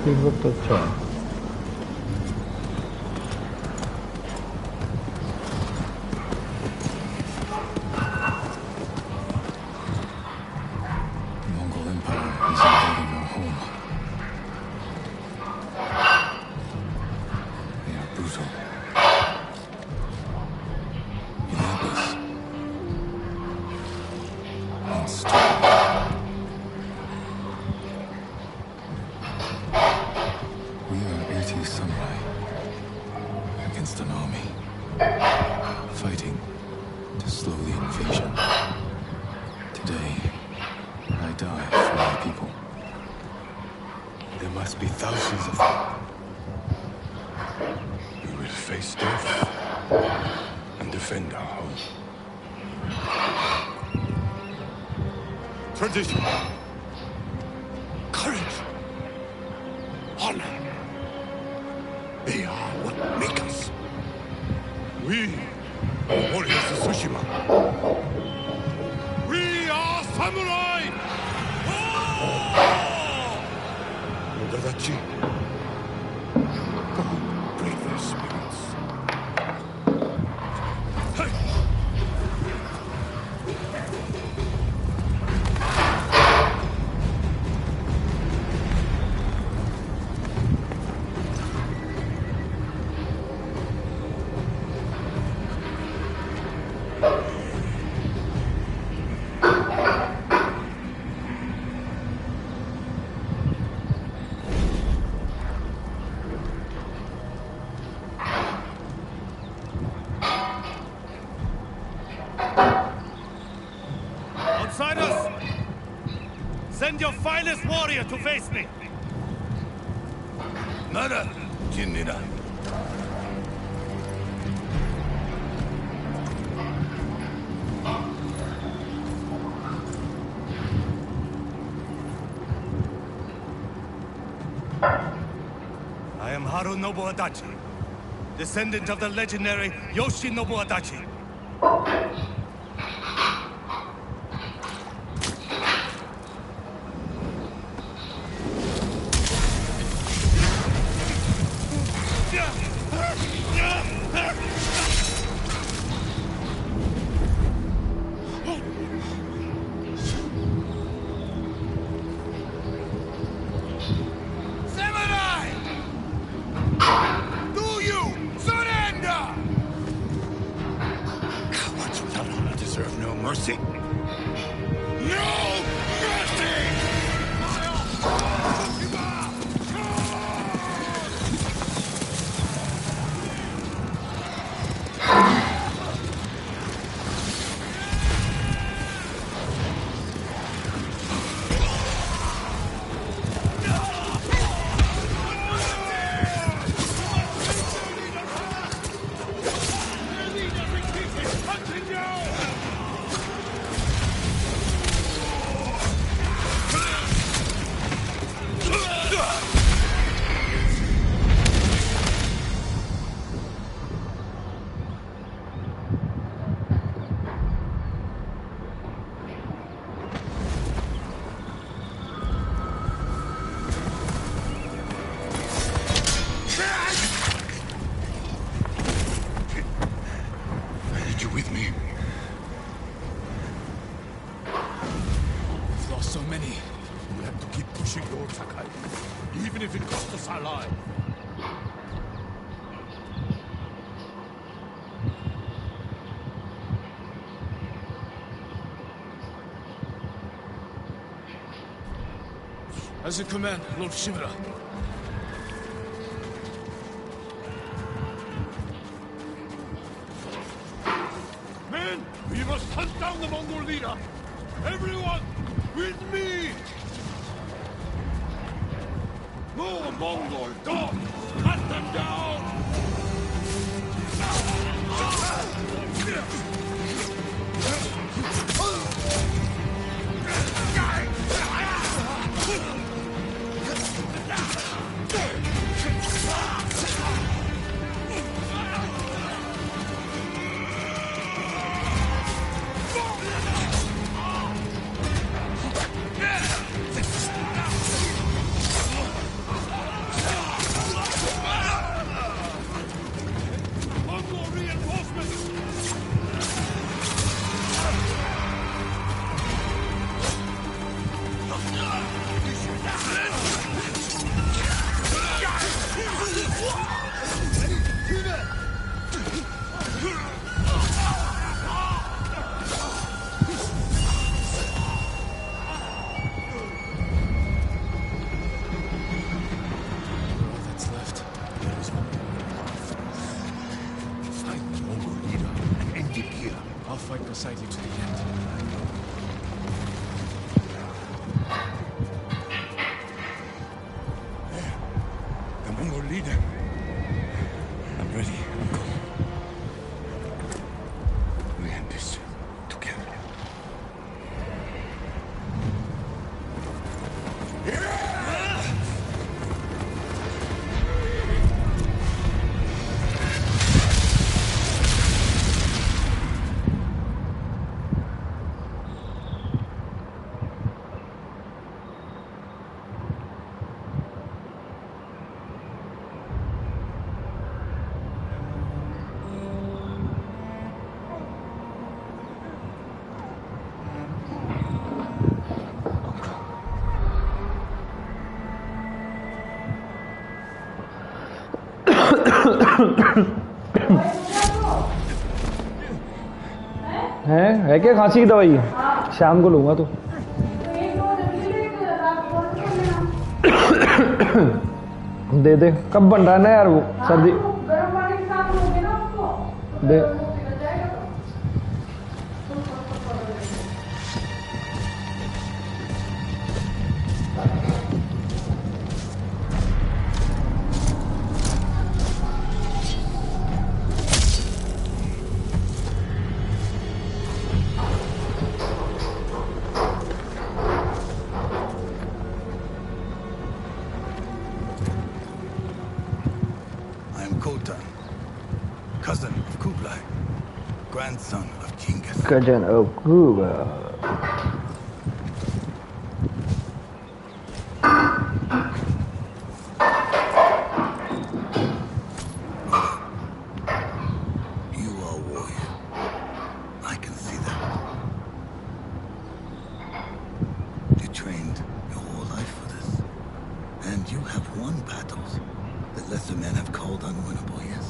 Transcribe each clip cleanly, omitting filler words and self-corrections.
이것도 좀. Tradition, courage, honor. They are what make us. We are warriors of Tsushima. We are samurai! Nodadachi, go break their spirits. Hey! Send your finest warrior to face me! Nada, Jinnina. I am Harunobu Adachi, descendant of the legendary Yoshinobu Adachi. Mercy. No mercy! So many. We have to keep pushing Lord Sakai, even if it costs us our lives. As you command, Lord Shimura. Men, we must hunt down the Mongol leader. Everyone, with me! More Mongol dogs! Cut them down! fight beside you to the end. There. The Mongol leader. I'm ready, Uncle. We end this together. है क्या खांसी की दवाई? शाम को लूंगा तो। दे दे। कब बन रहा है ना यार वो सर्दी? दे। Cousin of Kublai, grandson of Genghis. Cousin of Kublai. You are a warrior. I can see that. You trained your whole life for this. And you have won battles that lesser men have called unwinnable, yes?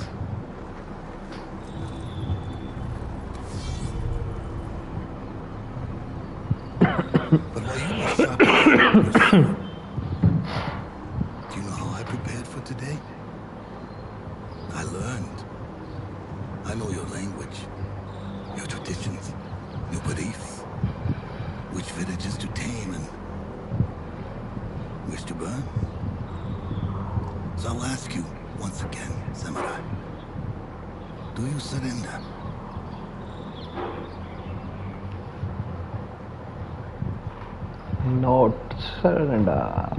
But while you were sharpening your sword, do you know how I prepared for today? I learned. I know your language, your traditions, your beliefs, which villages to tame and which to burn. So I'll ask you once again, Samurai, do you surrender? Not surrender.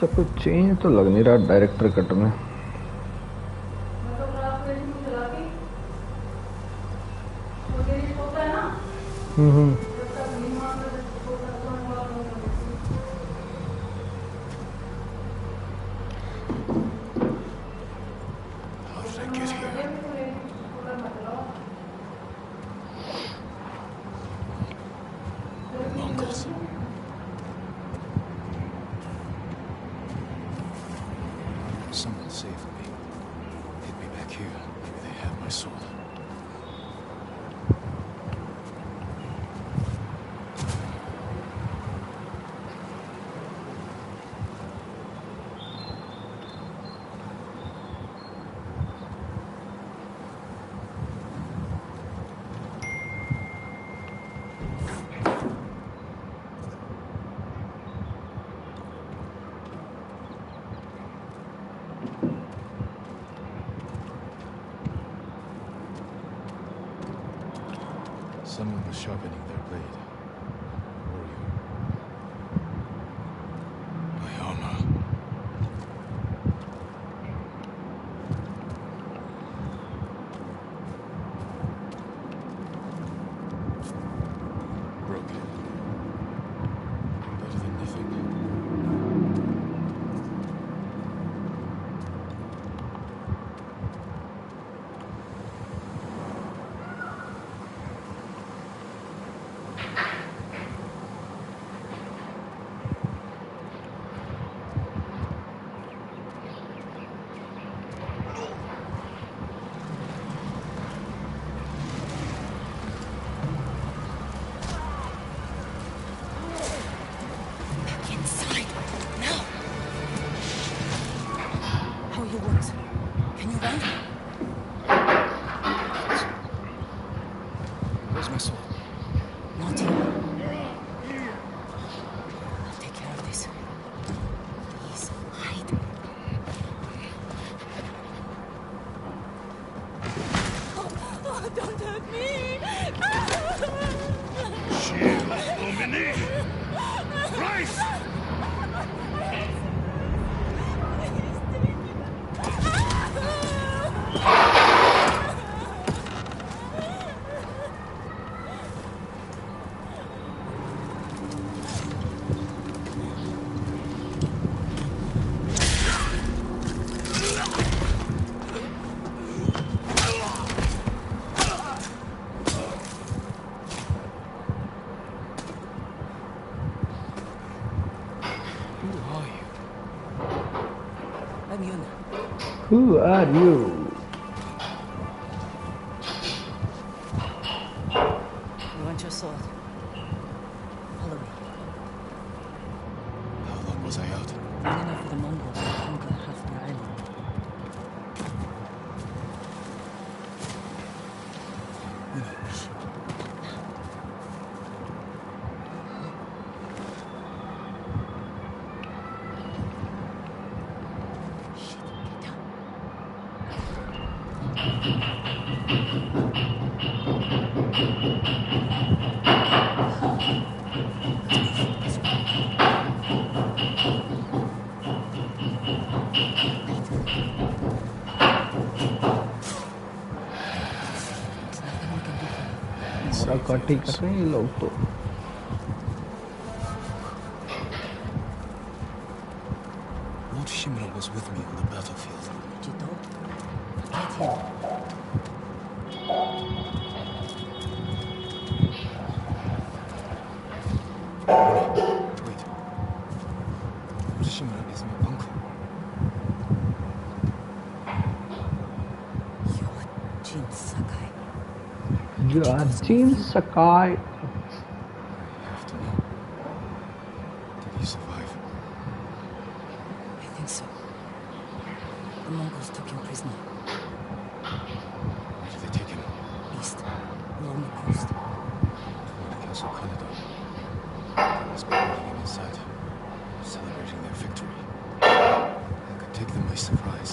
सब कुछ change तो लग नहीं रहा director cut में। How did I get here? Mongols. Someone saved me. Hid me back here. Maybe they have my soul. Someone was sharpening their blade. Warrior. My armor. Broken. Better than nothing. Back inside. Now. How are your wounds? Can you run? Where's my sword? Not here. I'll take care of this. Please, hide. Oh, don't hurt me! Shield, Dominic! Christ! Who are you? I'm Yuna. Who are you? You want your sword? Follow me. How long was I out? Long enough for the Mongols to conquer half the island. Shit, get down. There's nothing we can do for you. बड़ा काटी कर रहे हैं ये लोग तो. Lord Shimura was with me on the battlefield. Did you know? Forget him. Wait. Lord Shimura is my uncle. You're Jin Sakai. You are Jin Sakai. I have to know. Did he survive? I think so. The Mongols took him prisoner. Where did they take him? East, along the coast. Toward Castle Kaneda. They must be holding him inside, celebrating their victory. I could take them by surprise.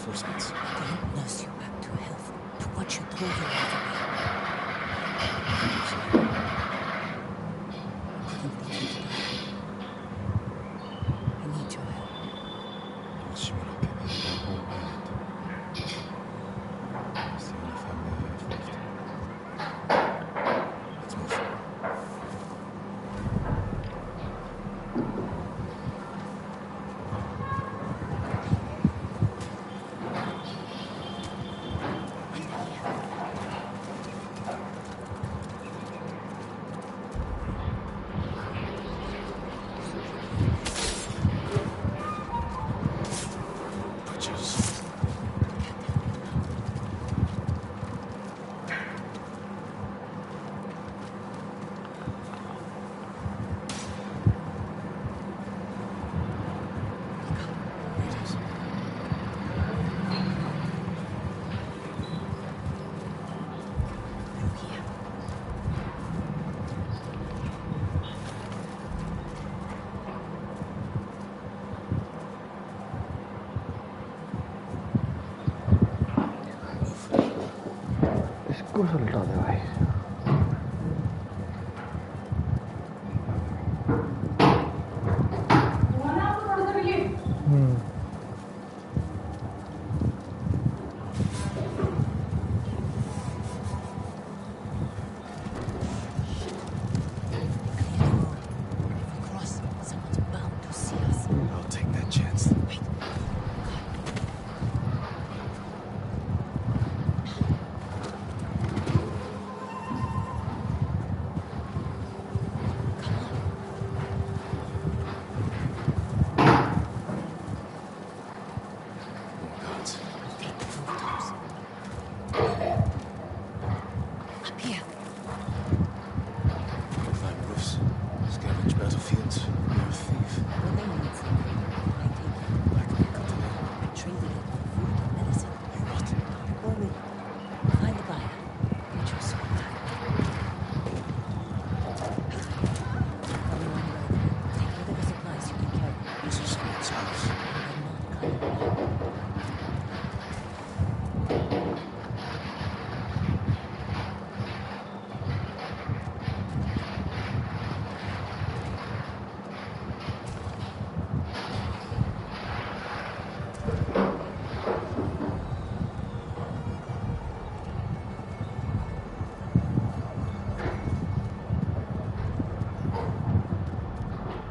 reinforcements. I didn't nurse you back to health to watch you throw your life away. I couldn't leave you to die. I need your help. Shimurake, my whole island. It's the only family I have left. Let's move. Butchers. Raiders. Through here. इसको सुलटा दे भाई Clear the road. If we cross, someone's bound to see us. I'll take that chance. Wait. More guards. Take the photos. Up here. Climb roofs. Scavenge battlefields. You're a thief. When they need something, I take it. Black market today. I traded it for food and medicine. You what? Or me. Find the buyer. Get your soul back. Everyone ready. Take whatever supplies you can carry. This is Scott's house. And not come back.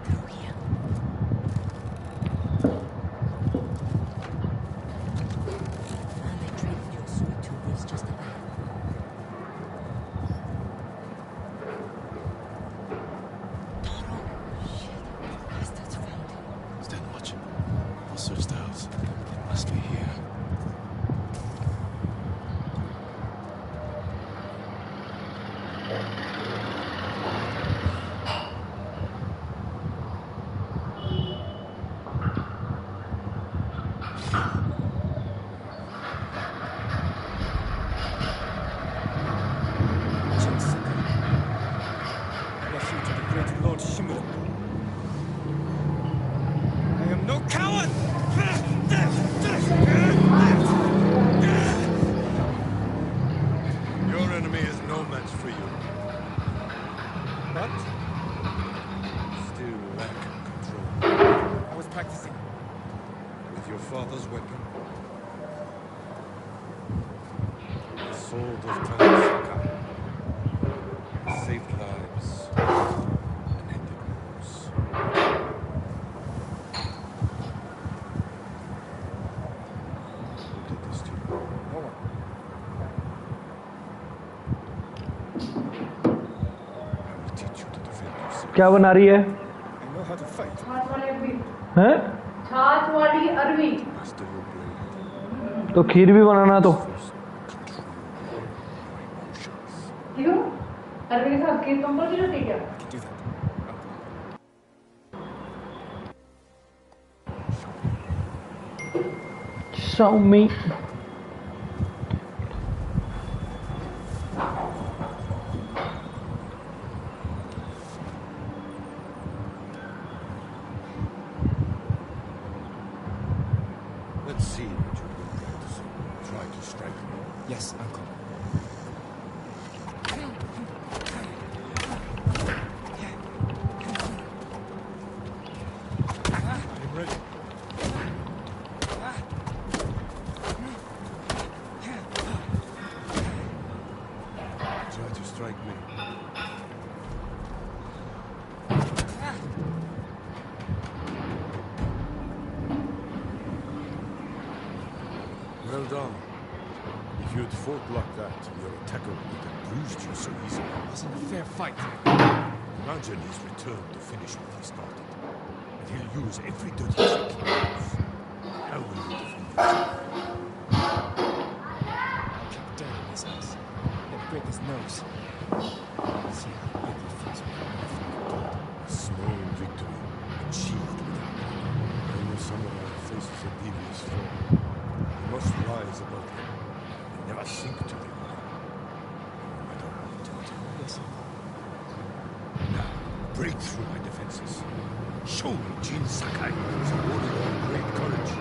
Through here. And I traded your suit to is just ahead. Taro! Shit. Bastards found him. Stand watch. I'll search the house. It must be here. Refuge of the great Lord Shimura. I am no coward! Your enemy is no match for you. But still lack control. I was practicing. With your father's weapon. The sword of Tanasuka. Saved lives and ended wars. Who did this to you? No one. I will teach you to defend yourself. क्या बना रही है I know how to fight. छाछ वाली अरवी हैं छाछ वाली अरवी Master your blade. तो खीर भी बनाना तो First, control my emotions. क्यों अरवी के साथ खीर कंबल की रोटी क्या I can do that. show me Let's see what you bring. tried to strike me. Yes, Uncle. I am ready. Try to strike me. Well done. If you had fought like that, your attacker would have bruised you so easily. It wasn't a fair fight. Imagine his return to finish what he started. And he'll use every dirty trick he knows. How will you defend yourself? I'll kick dirt in his ass. Then break his nose. See how big he feels when I'm A small victory, achieved without honor. Only samurai faces a devious foe. You must rise above them, and never sink to them. No matter how tempting. Yes, Uncle. Now, break through my defenses. Show me Jin Sakai is a warrior of great courage.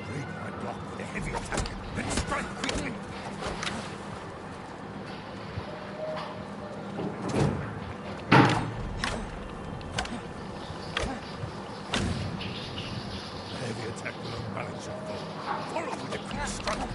Break my block with a heavy attack, then strike quickly. A heavy attack will unbalance your foe. Follow with a quick strike.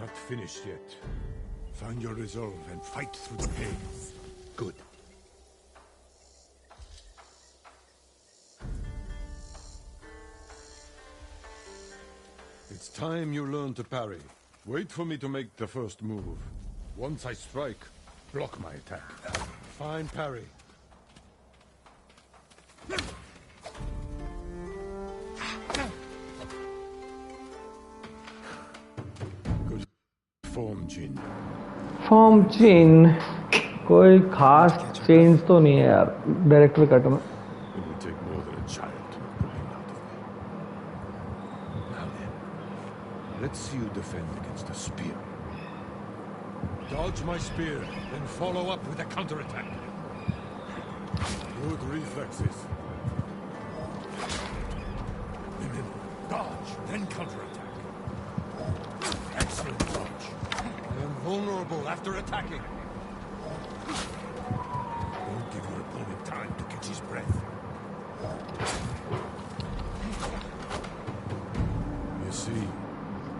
not finished yet. Find your resolve and fight through the pain. Good. It's time you learn to parry. Wait for me to make the first move. Once I strike, block my attack. Fine parry. Good form, Jin. Form chain कोई खास change तो नहीं है यार director cut में. It will take more than a child to knock the wind out of me. Now then, let's see you defend against a spear. Dodge my spear, then follow up with a counterattack. Good reflexes. And then dodge, then counterattack. Excellent dodge. I am vulnerable after attacking. Don't give your opponent time to catch his breath. You see,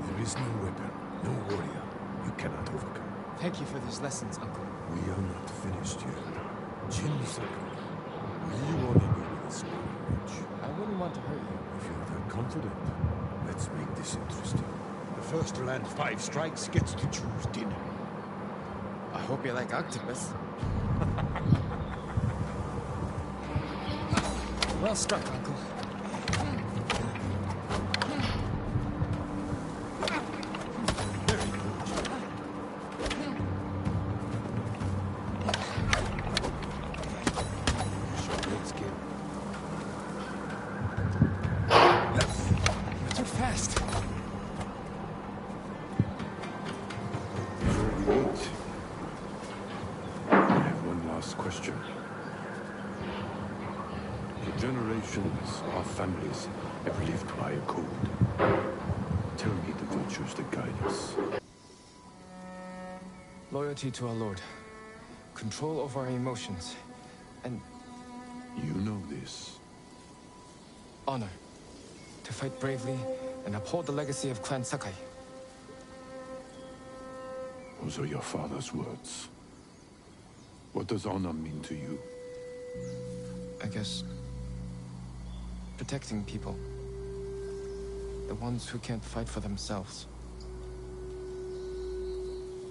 there is no weapon, no warrior you cannot overcome. Thank you for these lessons, Uncle. We are not finished yet. Jin-saku, will you honor me with a sparring match? I wouldn't want to hurt you. If you're that confident, let's make this interesting. The first to land 5 strikes gets to choose dinner. I hope you like octopus. Well struck, Uncle. Very good. Let's get... You're too fast. Before we eat, I have one last question. For generations, our families have lived by a code. Tell me the virtues that guide us. Loyalty to our Lord. Control over our emotions. And You know this. honor. To fight bravely and uphold the legacy of Clan Sakai. Those are your father's words. What does honor mean to you? I guess... protecting people. The ones who can't fight for themselves.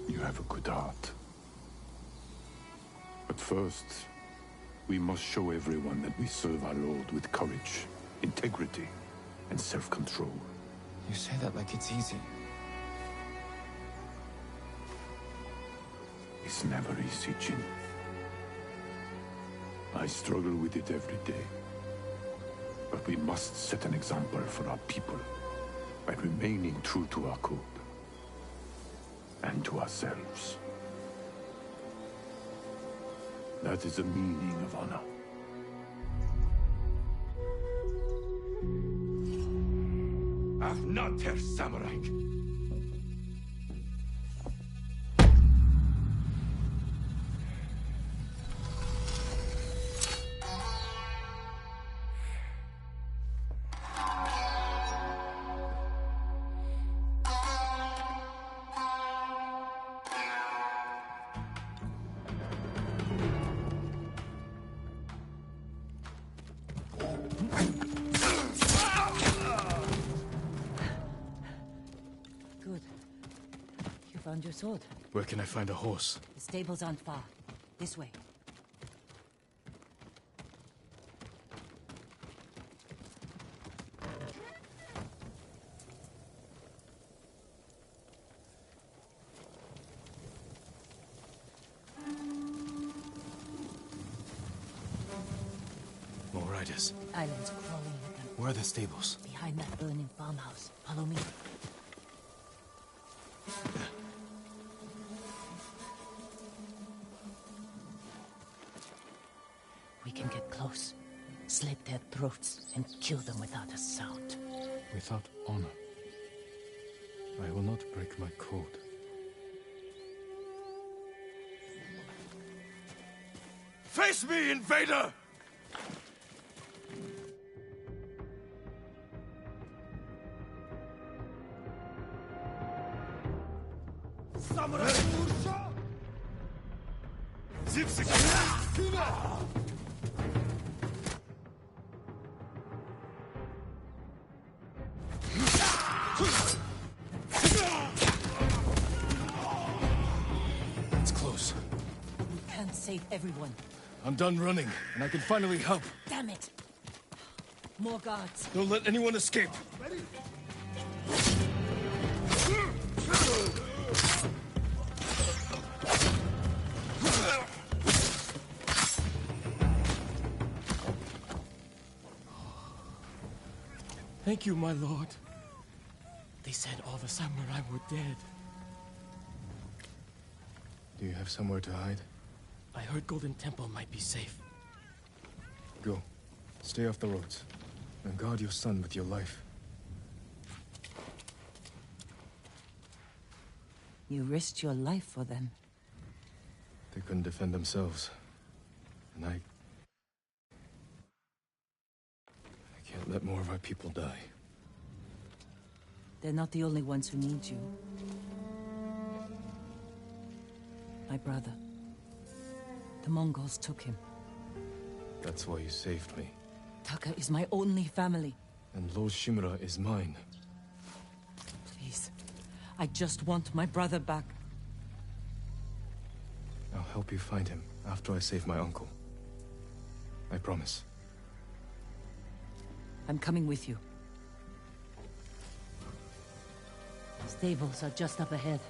You have a good heart. But first, we must show everyone that we serve our Lord with courage, integrity, and self-control. You say that like it's easy. It's never easy, Jin. I struggle with it every day. But we must set an example for our people by remaining true to our code and to ourselves. That is the meaning of honor. Ach, not Herr Samurai! Good. You found your sword. Where can I find a horse? The stables aren't far. This way. More riders. Islands crawling with them. Where are the stables? Behind that burning farmhouse. Follow me. We can get close, slit their throats, and kill them without a sound. Without honor. I will not break my code. Face me, invader! It's close. We can't save everyone. I'm done running, and I can finally help. Damn it! More guards. Don't let anyone escape. Thank you, my lord. They said all the samurai were dead. Do you have somewhere to hide? I heard Golden Temple might be safe. Go. Stay off the roads. And guard your son with your life. You risked your life for them. They couldn't defend themselves. And I can't let more of our people die. They're not the only ones who need you. My brother. The Mongols took him. That's why you saved me. Taka is my only family. And Lord Shimura is mine. Please. I just want my brother back. I'll help you find him after I save my uncle. I promise. I'm coming with you. Stables are just up ahead.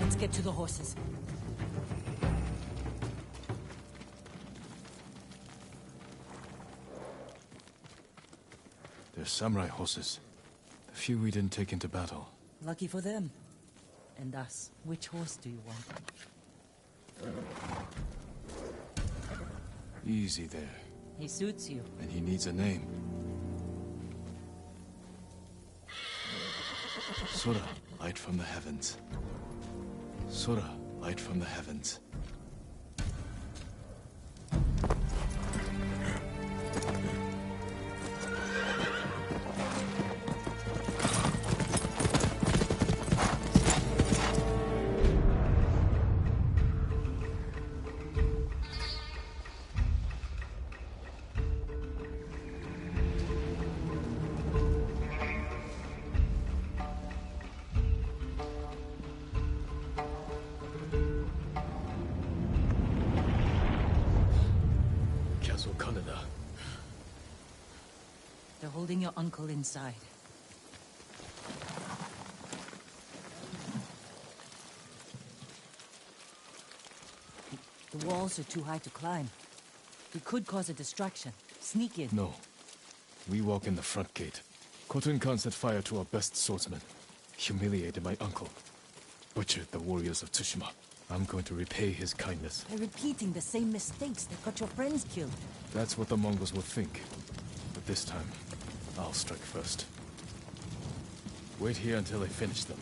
Let's get to the horses. They're samurai horses. The few we didn't take into battle. Lucky for them. And us. Which horse do you want? Easy there. He suits you. And he needs a name. Sora, light from the heavens. Sora, light from the heavens. Kaneda. They're holding your uncle inside. The walls are too high to climb. We could cause a distraction. Sneak in. No. We walk in the front gate. Khotun Khan set fire to our best swordsman. Humiliated my uncle. Butchered the warriors of Tsushima. I'm going to repay his kindness. By repeating the same mistakes that got your friends killed. That's what the Mongols will think. But this time, I'll strike first. Wait here until I finish them.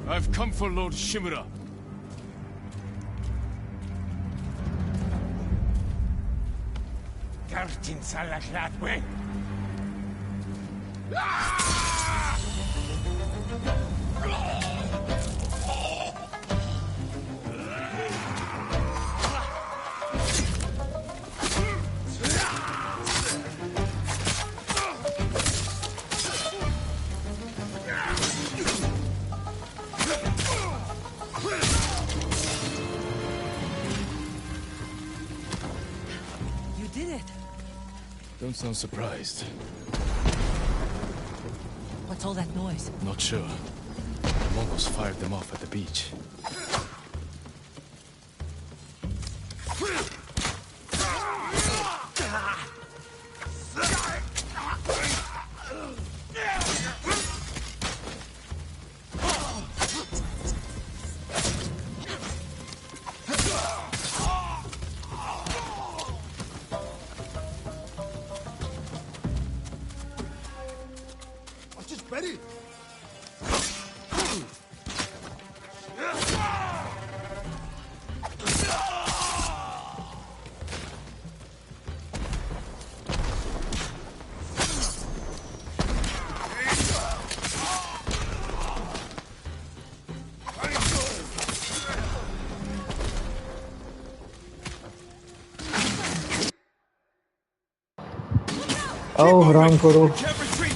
I've come for Lord Shimura. Gartin Salaklatwe. You did it. Don't sound surprised. What's all that noise? Not sure. The Mongols fired them off at the beach. Ready? Oh, Ram Koro. Can't retreat!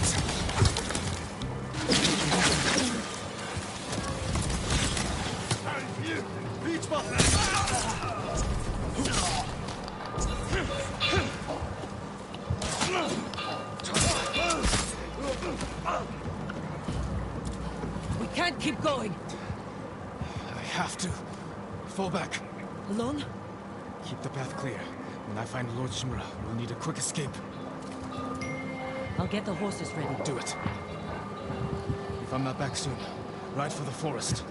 We can't keep going. I have to. Fall back. Alone? Keep the path clear. When I find Lord Shimura, we'll need a quick escape. I'll get the horses ready. Do it. If I'm not back soon, ride for the forest.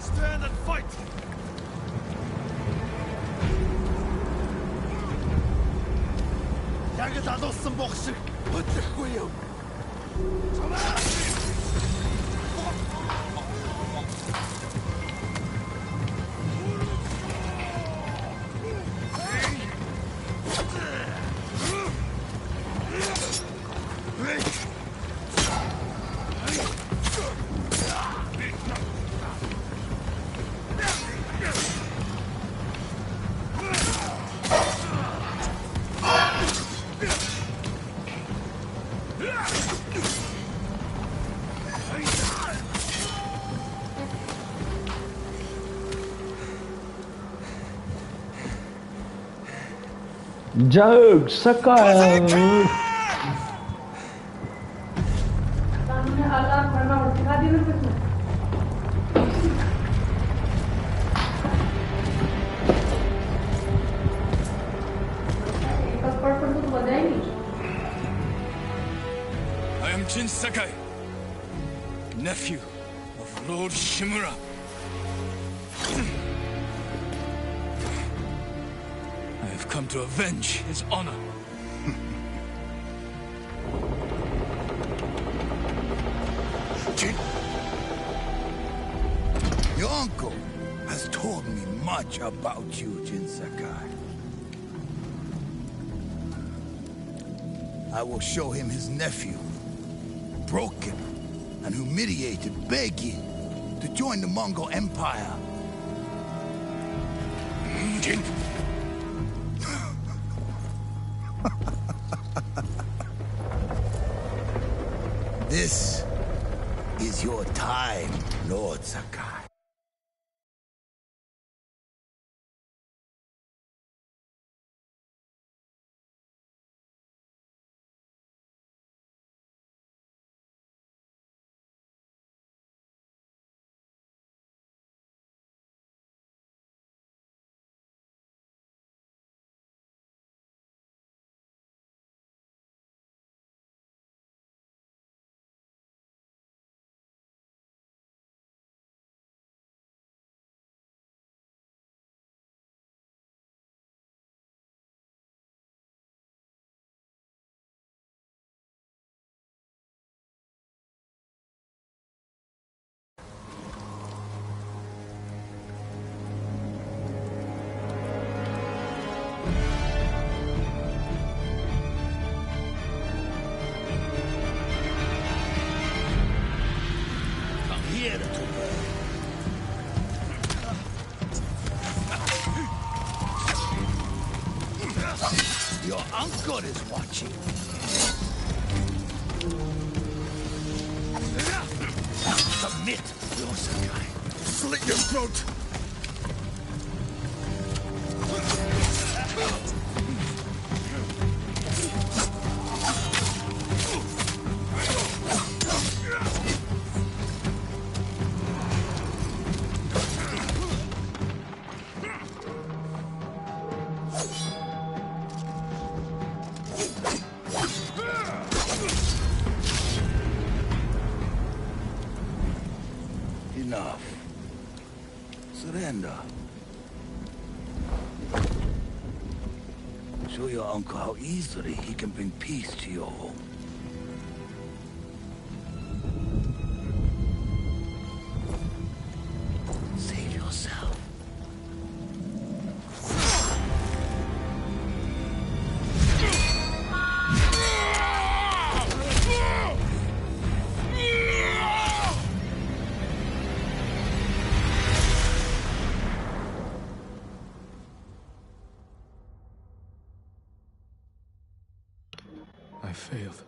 Stand and fight! Ягд алуулсан бох шиг хөдлөхгүй юу? Jug Sakai. सामने alarm करना और सिखा दी मेरे को एक पढ़ पढ़ तो बजाएंगी I am Jin Sakai, nephew of Lord Shimura. I have come to avenge his honor. Jin, your uncle has told me much about you, Jin Sakai. I will show him his nephew, broken and humiliated, begging to join the Mongol Empire. Jin. This is your time, Lord Sakai. Your uncle is watching. Submit, Lord Sakai. Slit your throat. Enough. Surrender. Show your uncle how easily he can bring peace to your home. Save yourself. I failed.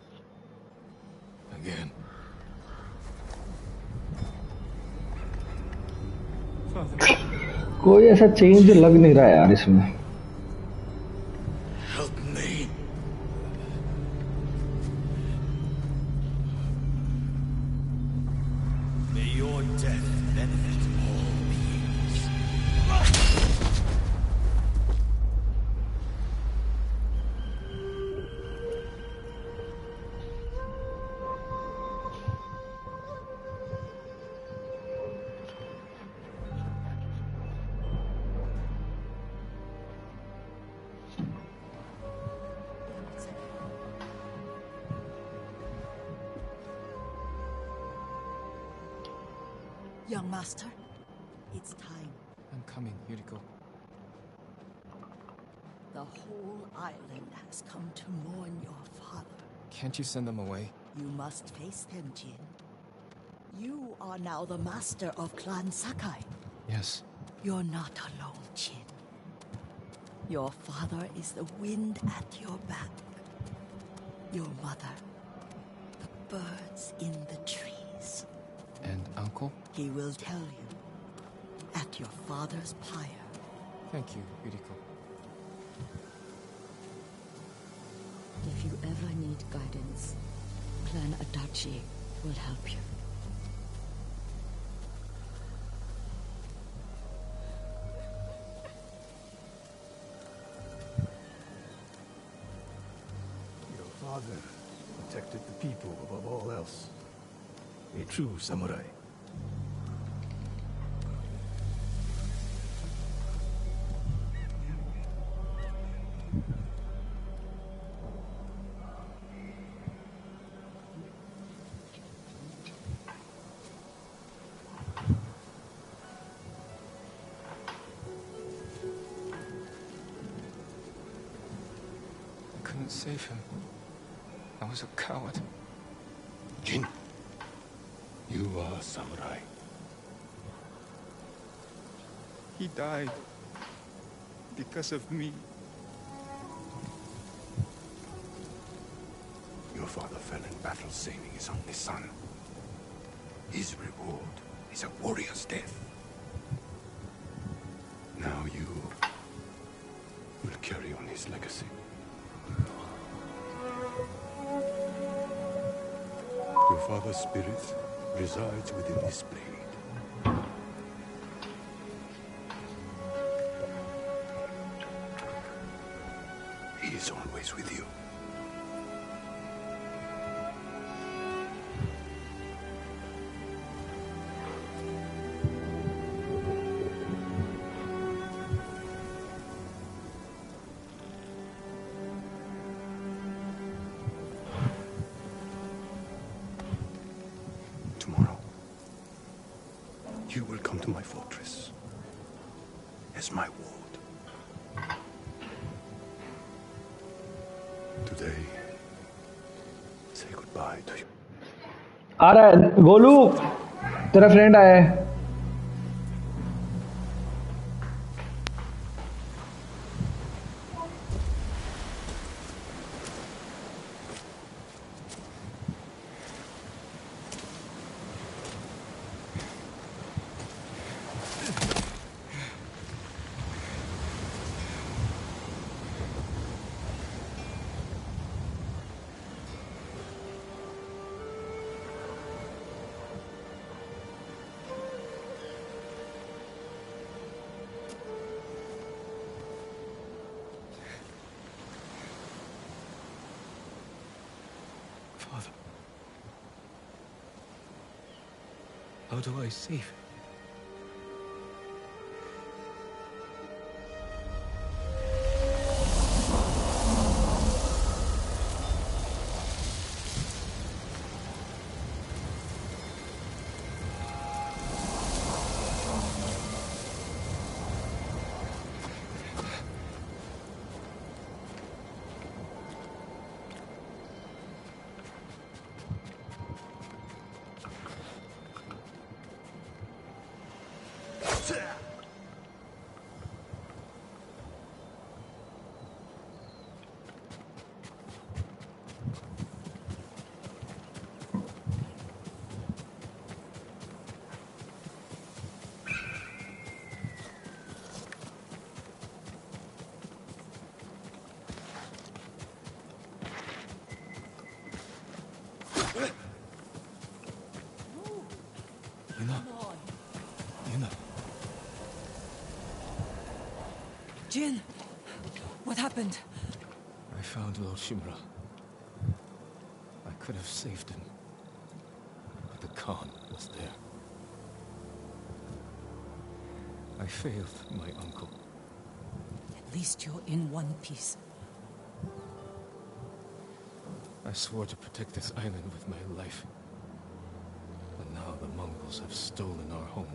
Again. कोई ऐसा change लग नहीं रहा यार इसमें. Help me. May your death benefit all beings. Young master, it's time. I'm coming, Yuriko. The whole island has come to mourn your father. Can't you send them away? You must face them, Jin. You are now the master of Clan Sakai. Yes. You're not alone, Jin. Your father is the wind at your back. Your mother, the birds in the trees. And uncle? He will tell you at your father's pyre. Thank you, Yuriko. If you ever need guidance, Clan Adachi will help you. Your father protected the people above all else. A true samurai. I couldn't save him. I was a coward. Jin, you are a samurai. He died because of me. Your father fell in battle saving his only son. His reward is a warrior's death. Now you will carry on his legacy. Your father's spirit resides within this blade. He is always with you. Tomorrow, you will come to my fortress as my ward. Today, say goodbye to you. आ रहा है गोलू, तेरा friend आया है. Father. How do I save him? Yuna. Jin, what happened? I found Lord Shimura. I could have saved him. But the Khan was there. I failed my uncle. At least you're in one piece. I swore to protect this island with my life. But now the Mongols have stolen our home.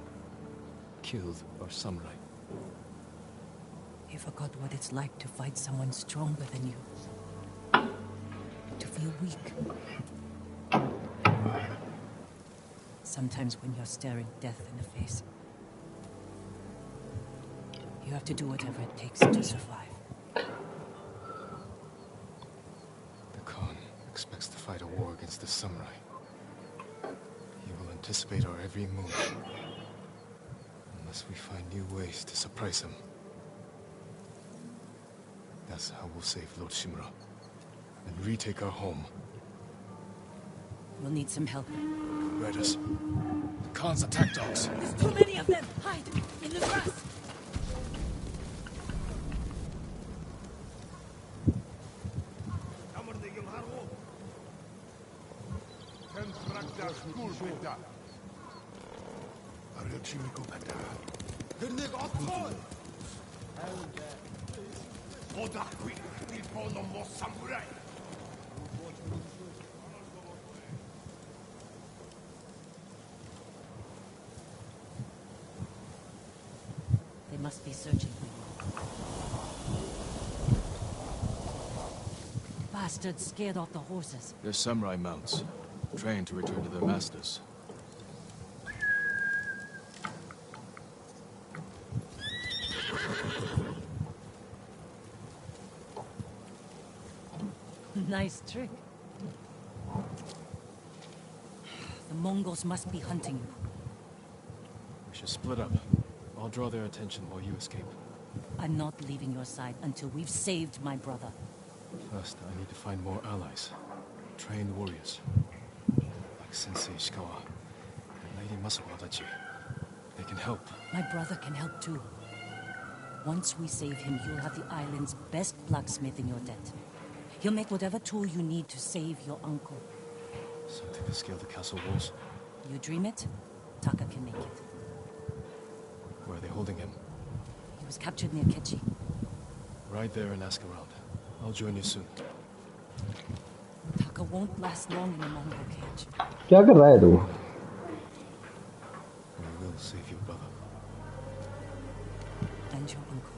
Killed our samurai. You forgot what it's like to fight someone stronger than you. To feel weak. Sometimes when you're staring death in the face, you have to do whatever it takes to survive. The Khan expects to fight a war against the samurai. He will anticipate our every move. Unless we find new ways to surprise him. That's how we'll save Lord Shimura and retake our home. We'll need some help. Guide us. The Khan's attack dogs. There's too many of them! Hide! In the grass! They must be searching for you. Bastards scared off the horses. They're samurai mounts, trained to return to their masters. Nice trick. The Mongols must be hunting you. We should split up. I'll draw their attention while you escape. I'm not leaving your side until we've saved my brother. First, I need to find more allies. Trained warriors. Like Sensei Ishikawa and Lady Masawadachi. They can help. My brother can help too. Once we save him, you'll have the island's best blacksmith in your debt. He'll make whatever tool you need to save your uncle. Something to scale the castle walls. You dream it, Taka can make it. Where are they holding him? He was captured near Kechi. Ride there and ask around. I'll join you soon. Taka won't last long in a Mongol cage. क्या कर रहा है तू? We will save your brother. And your uncle.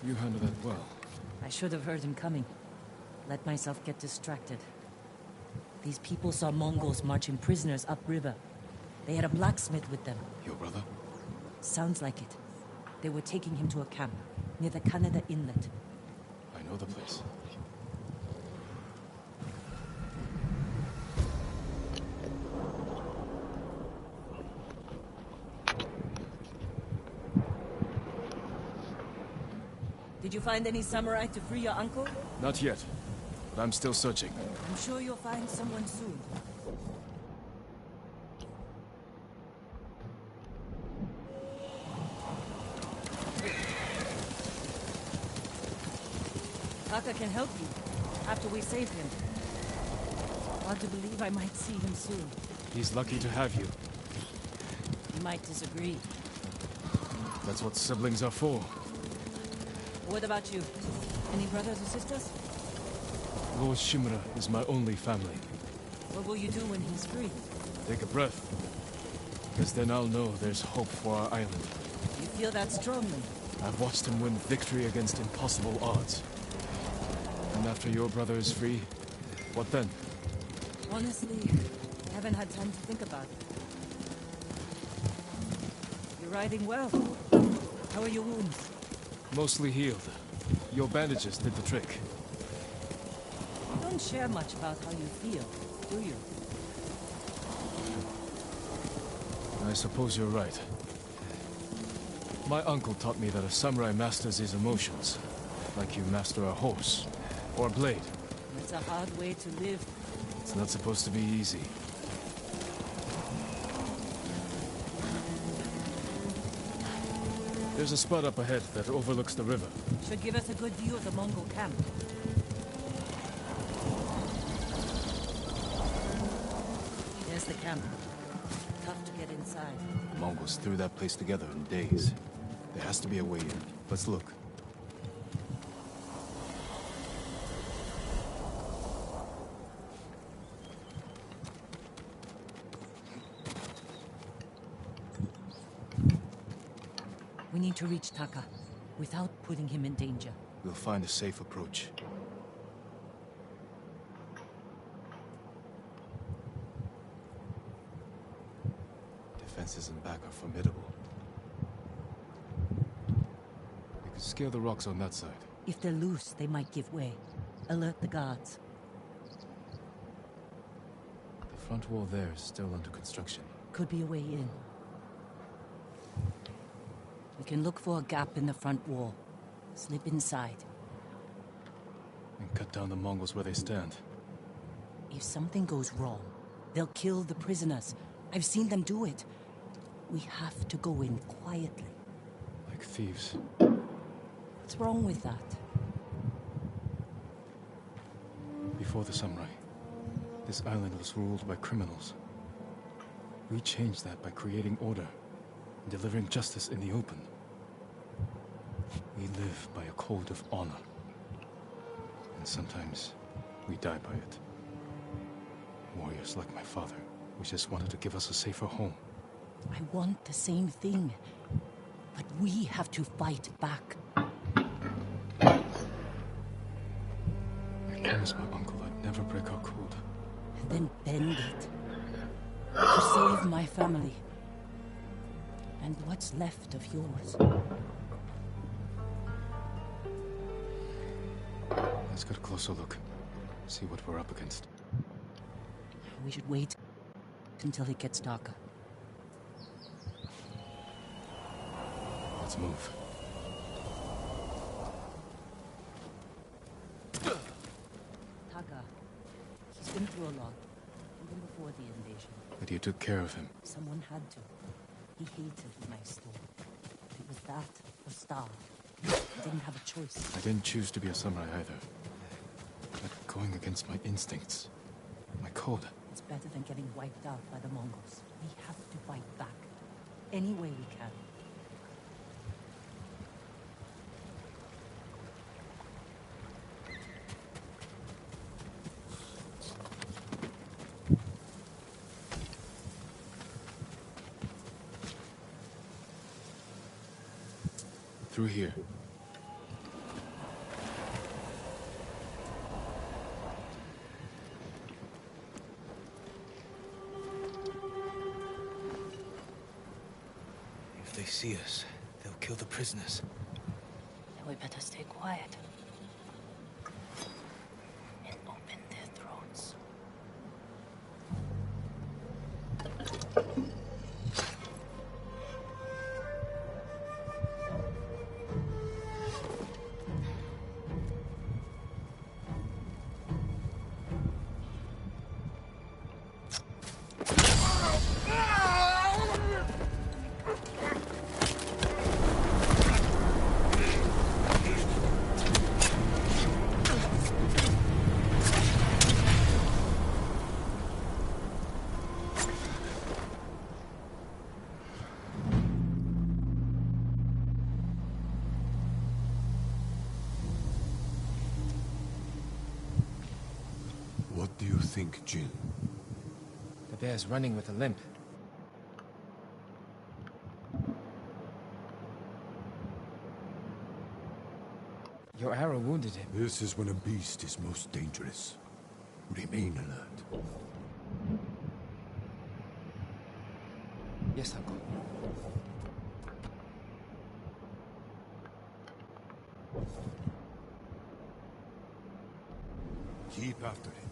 You handled that well. I should have heard him coming. Let myself get distracted. These people saw Mongols marching prisoners upriver. They had a blacksmith with them. Your brother? Sounds like it. They were taking him to a camp near the Canada Inlet. I know the place. Did you find any samurai to free your uncle? Not yet, but I'm still searching. I'm sure you'll find someone soon. Taka can help you, after we save him. Hard to believe I might see him soon. He's lucky to have you. He might disagree. That's what siblings are for. What about you? Any brothers or sisters? Lord Shimura is my only family. What will you do when he's free? Take a breath. Because then I'll know there's hope for our island. You feel that strongly? I've watched him win victory against impossible odds. And after your brother is free, what then? Honestly, I haven't had time to think about it. You're riding well. How are your wounds? Mostly healed. Your bandages did the trick. You don't share much about how you feel, do you? I suppose you're right. My uncle taught me that a samurai masters his emotions, like you master a horse, or a blade. It's a hard way to live. It's not supposed to be easy. There's a spot up ahead that overlooks the river. Should give us a good view of the Mongol camp. There's the camp. Tough to get inside. The Mongols threw that place together in days. There has to be a way in. Let's look. We need to reach Taka, without putting him in danger. We'll find a safe approach. Defenses in back are formidable. We could scale the rocks on that side. If they're loose, they might give way. Alert the guards. The front wall there is still under construction. Could be a way in. We can look for a gap in the front wall. Slip inside. And cut down the Mongols where they stand. If something goes wrong, they'll kill the prisoners. I've seen them do it. We have to go in quietly. Like thieves. What's wrong with that? Before the samurai, this island was ruled by criminals. We changed that by creating order and delivering justice in the open. We live by a code of honor. And sometimes we die by it. Warriors like my father, who just wanted to give us a safer home. I want the same thing. But we have to fight back. I promised my uncle I'd never break our code. Then bend it. To save my family. And what's left of yours. Let's get a closer look. See what we're up against. We should wait until it gets darker. Let's move. Taka. He's been through a lot. Even before the invasion. But you took care of him. Someone had to. He hated my store. It was that or starve. He didn't have a choice. I didn't choose to be a samurai either. But going against my instincts. My code. It's better than getting wiped out by the Mongols. We have to fight back. Any way we can. Through here. see us, they'll kill the prisoners. Then we better stay quiet. And open their throats. What do you think, Jill? The bear's running with a limp. Your arrow wounded him. This is when a beast is most dangerous. Remain alert. Yes, Uncle. Keep after him.